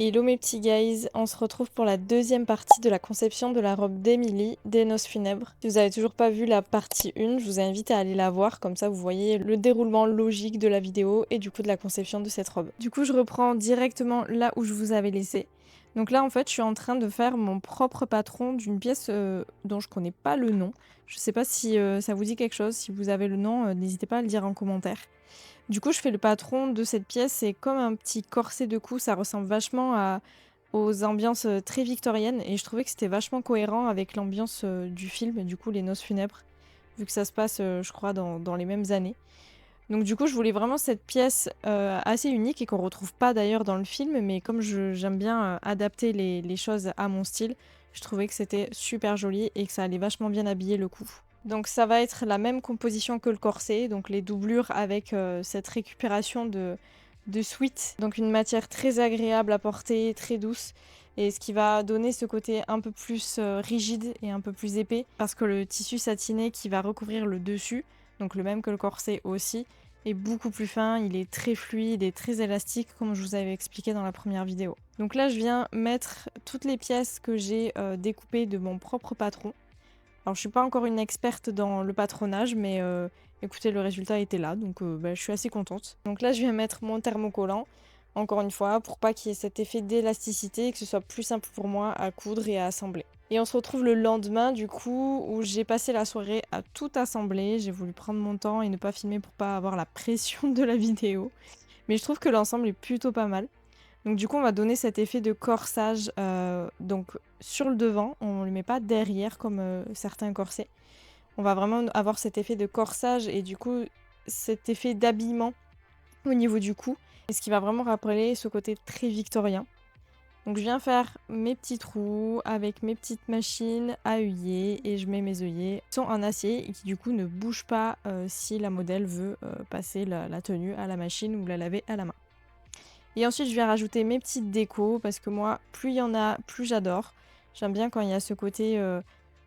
Hello mes petits guys, on se retrouve pour la deuxième partie de la conception de la robe d'Emily des Noces Funèbres. Si vous avez toujours pas vu la partie 1, je vous invite à aller la voir, comme ça vous voyez le déroulement logique de la vidéo et du coup de la conception de cette robe. Du coup je reprends directement là où je vous avais laissé. Donc là en fait je suis en train de faire mon propre patron d'une pièce dont je connais pas le nom. Je sais pas si ça vous dit quelque chose, si vous avez le nom n'hésitez pas à le dire en commentaire. Du coup, je fais le patron de cette pièce, c'est comme un petit corset de cou, ça ressemble vachement aux ambiances très victoriennes et je trouvais que c'était vachement cohérent avec l'ambiance du film, du coup Les Noces Funèbres, vu que ça se passe, je crois, dans les mêmes années. Donc du coup, je voulais vraiment cette pièce assez unique et qu'on retrouve pas d'ailleurs dans le film, mais comme j'aime bien adapter les choses à mon style, je trouvais que c'était super joli et que ça allait vachement bien habiller le cou. Donc ça va être la même composition que le corset, donc les doublures avec cette récupération de sweat, donc une matière très agréable à porter, très douce, et ce qui va donner ce côté un peu plus rigide et un peu plus épais, parce que le tissu satiné qui va recouvrir le dessus, donc le même que le corset aussi, est beaucoup plus fin, il est très fluide et très élastique comme je vous avais expliqué dans la première vidéo. Donc là je viens mettre toutes les pièces que j'ai découpées de mon propre patron. Alors je suis pas encore une experte dans le patronage, mais écoutez, le résultat était là, donc bah, je suis assez contente. Donc là je viens mettre mon thermocollant, encore une fois, pour pas qu'il y ait cet effet d'élasticité et que ce soit plus simple pour moi à coudre et à assembler. Et on se retrouve le lendemain du coup, où j'ai passé la soirée à tout assembler. J'ai voulu prendre mon temps et ne pas filmer pour pas avoir la pression de la vidéo. Mais je trouve que l'ensemble est plutôt pas mal. Donc du coup, on va donner cet effet de corsage donc sur le devant. On ne le met pas derrière comme certains corsets. On va vraiment avoir cet effet de corsage et du coup cet effet d'habillement au niveau du cou. Et ce qui va vraiment rappeler ce côté très victorien. Donc je viens faire mes petits trous avec mes petites machines à œillets et je mets mes œillets qui sont en acier et qui du coup ne bougent pas si la modèle veut passer la tenue à la machine ou la laver à la main. Et ensuite, je viens rajouter mes petites décos parce que moi, plus il y en a, plus j'adore. J'aime bien quand il y a ce côté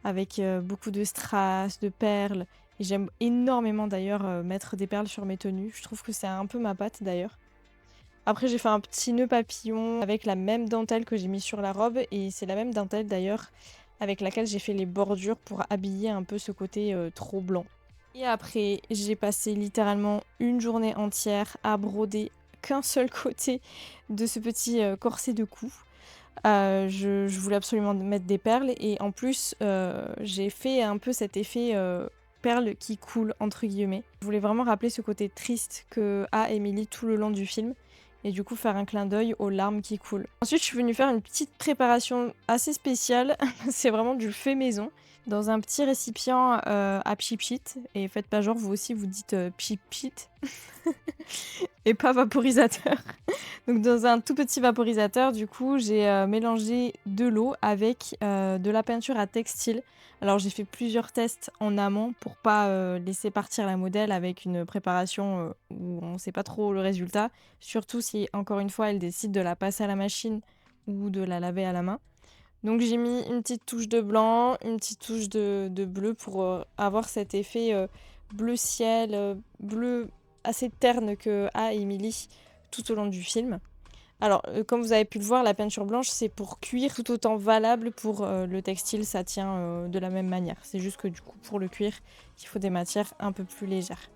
avec beaucoup de strass, de perles. Et j'aime énormément d'ailleurs mettre des perles sur mes tenues. Je trouve que c'est un peu ma patte d'ailleurs. Après, j'ai fait un petit nœud papillon avec la même dentelle que j'ai mis sur la robe. Et c'est la même dentelle d'ailleurs avec laquelle j'ai fait les bordures pour habiller un peu ce côté trop blanc. Et après, j'ai passé littéralement une journée entière à broder qu'un seul côté de ce petit corset de cou. Je voulais absolument mettre des perles et en plus, j'ai fait un peu cet effet perle qui coule, entre guillemets. Je voulais vraiment rappeler ce côté triste que a Emily tout le long du film et du coup faire un clin d'œil aux larmes qui coulent. Ensuite, je suis venue faire une petite préparation assez spéciale. C'est vraiment du fait maison dans un petit récipient à pchit et faites pas genre vous aussi vous dites pchit et pas vaporisateur. Donc dans un tout petit vaporisateur, du coup, j'ai mélangé de l'eau avec de la peinture à textile. Alors j'ai fait plusieurs tests en amont pour pas laisser partir la modèle avec une préparation où on sait pas trop le résultat. Surtout si, encore une fois, elle décide de la passer à la machine ou de la laver à la main. Donc j'ai mis une petite touche de blanc, une petite touche de bleu pour avoir cet effet bleu ciel, bleu assez terne que a Emily tout au long du film. Alors, comme vous avez pu le voir, la peinture blanche, c'est pour cuir tout autant valable pour le textile, ça tient de la même manière. C'est juste que du coup, pour le cuir, il faut des matières un peu plus légères.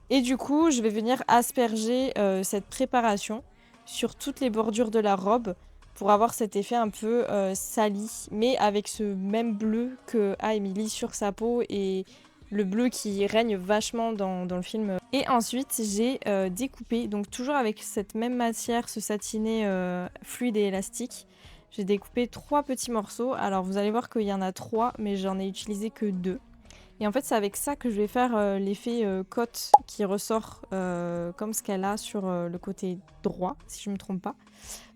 Et du coup, je vais venir asperger cette préparation sur toutes les bordures de la robe pour avoir cet effet un peu sali, mais avec ce même bleu que a Emily sur sa peau et le bleu qui règne vachement dans le film. Et ensuite, j'ai découpé, donc toujours avec cette même matière, ce satiné fluide et élastique, j'ai découpé 3 petits morceaux. Alors vous allez voir qu'il y en a 3, mais j'en ai utilisé que 2. Et en fait, c'est avec ça que je vais faire l'effet cotte qui ressort comme ce qu'elle a sur le côté droit, si je ne me trompe pas.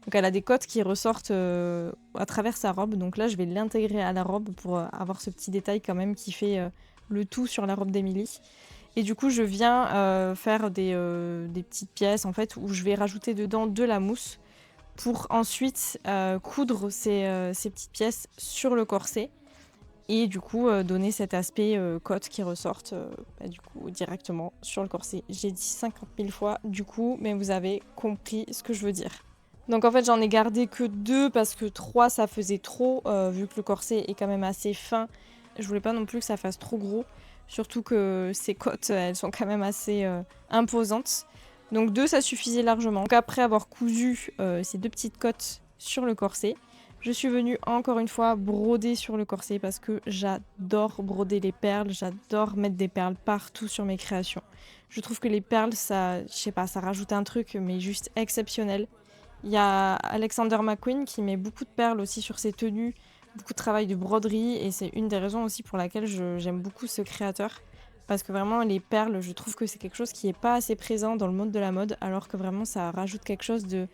Donc elle a des cottes qui ressortent à travers sa robe. Donc là, je vais l'intégrer à la robe pour avoir ce petit détail quand même qui fait le tout sur la robe d'Emily. Et du coup, je viens faire des petites pièces en fait où je vais rajouter dedans de la mousse pour ensuite coudre ces petites pièces sur le corset. Et du coup, donner cet aspect côte qui ressorte du coup, directement sur le corset. J'ai dit 50 000 fois du coup, mais vous avez compris ce que je veux dire. Donc en fait, j'en ai gardé que 2 parce que 3 ça faisait trop, vu que le corset est quand même assez fin. Je voulais pas non plus que ça fasse trop gros, surtout que ces côtes, elles sont quand même assez, imposantes. Donc 2 ça suffisait largement. Donc après avoir cousu, ces 2 petites côtes sur le corset, je suis venue encore une fois broder sur le corset parce que j'adore broder les perles, j'adore mettre des perles partout sur mes créations. Je trouve que les perles ça, je sais pas, ça rajoute un truc mais juste exceptionnel. Il y a Alexander McQueen qui met beaucoup de perles aussi sur ses tenues, beaucoup de travail de broderie et c'est une des raisons aussi pour laquelle j'aime beaucoup ce créateur. Parce que vraiment les perles, je trouve que c'est quelque chose qui est pas assez présent dans le monde de la mode alors que vraiment ça rajoute quelque chose de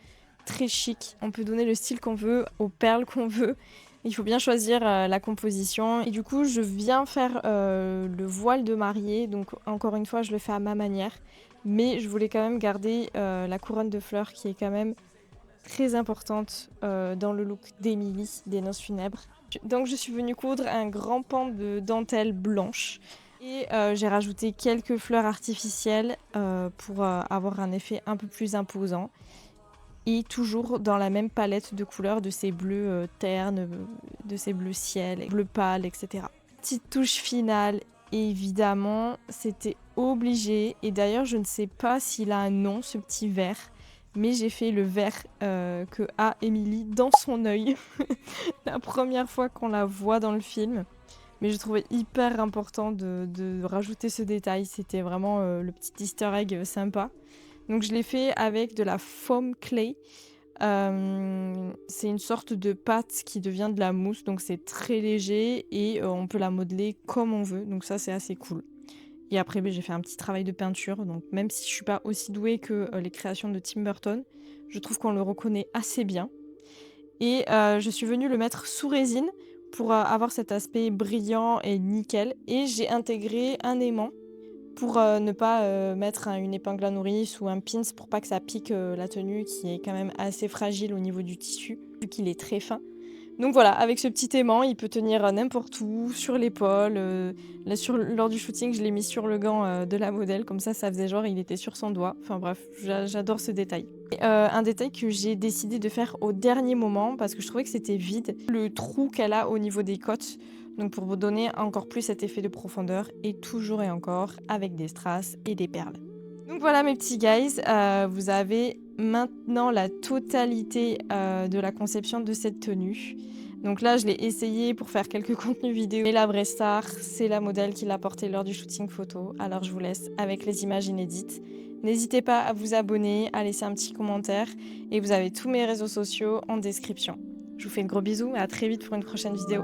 très chic. On peut donner le style qu'on veut, aux perles qu'on veut. Il faut bien choisir la composition. Et du coup, je viens faire le voile de mariée. Donc encore une fois, je le fais à ma manière. Mais je voulais quand même garder la couronne de fleurs qui est quand même très importante dans le look d'Emily des Noces Funèbres. Donc je suis venue coudre un grand pan de dentelle blanche et j'ai rajouté quelques fleurs artificielles pour avoir un effet un peu plus imposant et toujours dans la même palette de couleurs de ces bleus ternes, de ces bleus ciel, bleu pâle, etc. Petite touche finale, évidemment, c'était obligé et d'ailleurs je ne sais pas s'il a un nom ce petit vert. Mais j'ai fait le vert que a Emily dans son œil. La première fois qu'on la voit dans le film. Mais je trouvais hyper important de rajouter ce détail. C'était vraiment le petit easter egg sympa. Donc je l'ai fait avec de la foam clay. C'est une sorte de pâte qui devient de la mousse. Donc c'est très léger et on peut la modeler comme on veut. Donc ça c'est assez cool. Et après, j'ai fait un petit travail de peinture. Donc, même si je suis pas aussi douée que les créations de Tim Burton, je trouve qu'on le reconnaît assez bien. Et je suis venue le mettre sous résine pour avoir cet aspect brillant et nickel. Et j'ai intégré un aimant pour ne pas mettre une épingle à nourrice ou un pins pour pas que ça pique la tenue qui est quand même assez fragile au niveau du tissu, vu qu'il est très fin. Donc voilà, avec ce petit aimant, il peut tenir n'importe où, sur l'épaule. Lors du shooting, je l'ai mis sur le gant de la modèle, comme ça faisait genre il était sur son doigt. Enfin bref, j'adore ce détail. Et, un détail que j'ai décidé de faire au dernier moment, parce que je trouvais que c'était vide, le trou qu'elle a au niveau des côtes, donc pour vous donner encore plus cet effet de profondeur, et toujours et encore avec des strass et des perles. Donc voilà mes petits guys, vous avez maintenant la totalité de la conception de cette tenue. Donc là je l'ai essayé pour faire quelques contenus vidéo. Et la vraie star, c'est la modèle qui l'a portée lors du shooting photo. Alors je vous laisse avec les images inédites. N'hésitez pas à vous abonner, à laisser un petit commentaire. Et vous avez tous mes réseaux sociaux en description. Je vous fais de gros bisous et à très vite pour une prochaine vidéo.